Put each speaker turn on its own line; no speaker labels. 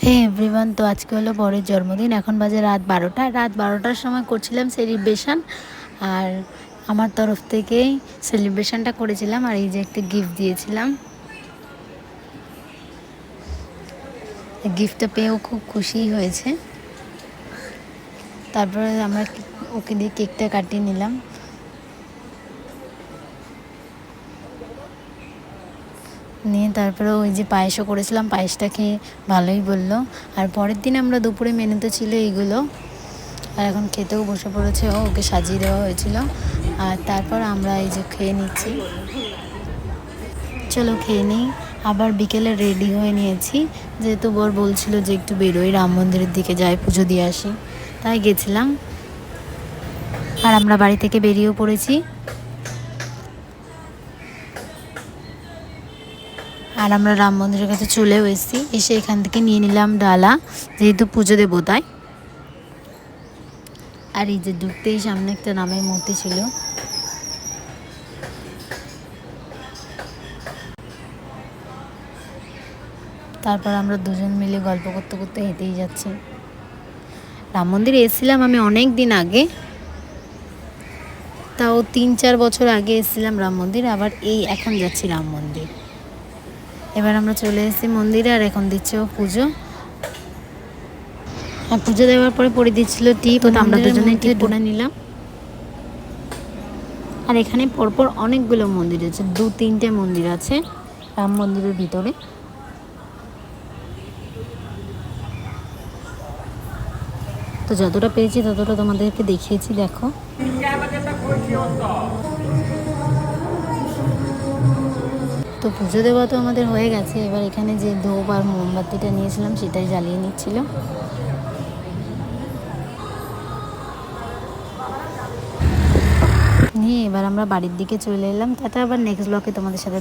হে everyone, তো আজকে হলো বরের জন্মদিন। এখন বাজে রাত 12টার সময় করছিলাম সেলিব্রেশন। আর আমার তরফ থেকেই সেলিব্রেশনটা করেছিলাম। আর এই যে একটা গিফট দিয়েছিলাম, গিফটটা পেয়েও খুব খুশি হয়েছে। তারপরে আমরা ওকে দিয়ে কেকটা কাটিয়ে নিলাম। নিয়ে তারপরে ওই যে পায়েসও করেছিলাম, পায়েসটা খেয়ে ভালোই বললো। আর পরের দিন আমরা দুপুরে মেনুতে ছিল এইগুলো। আর এখন খেতেও বসে পড়েছে, ওকে সাজিয়ে দেওয়া হয়েছিল। আর তারপর আমরা এই যে খেয়ে নিচ্ছি। চলো খেয়ে নিই। আবার বিকেলে রেডি হয়ে নিয়েছি, যেহেতু বর বলছিল যে একটু বেরোই, রাম মন্দিরের দিকে যাই, পুজো দিয়ে আসি, তাই গেছিলাম। আর আমরা বাড়ি থেকে বেরিয়েও পড়েছি। আর আমরা রাম মন্দিরের কাছে চলেও এসেছি। এসে এখান থেকে নিয়ে নিলাম ডালা, যেহেতু পুজো দেবো তাই। আর এই যে ঢুকতেই সামনে একটা নামের মূর্তি ছিল। তারপর আমরা দুজন মিলে গল্প করতে করতে হেঁটেই যাচ্ছি। রাম মন্দিরে এসেছিলাম আমি অনেক দিন আগে, তাও 3-4 বছর আগে এসেছিলাম রাম মন্দির। আবার এই এখন যাচ্ছি রাম মন্দির। এবার আমরা চলে এসেছি মন্দিরে, আর এখন দিচ্ছে ও পুজো। আর পুজো দেওয়ার পরে পরে দিচ্ছিল টিপ, তো আমরা দুজনে টিপ পরে নিলাম। আর এখানে পরপর অনেকগুলো মন্দির আছে, 2-3টে মন্দির আছে রাম মন্দিরের ভিতরে। তো যতটা পেরেছি ততটা তোমাদেরকে দেখিয়েছি, দেখো। তো পুজো দেওয়া তো আমাদের হয়ে গেছে। এবার এখানে যে ধূপ আর মোমবাতিটা নিয়েছিলাম সেটাই জ্বালিয়ে নিচ্ছিল। নিয়ে এবার আমরা বাড়ির দিকে চলে এলাম। তাতে আবার নেক্সট ব্লকে তোমাদের সাথে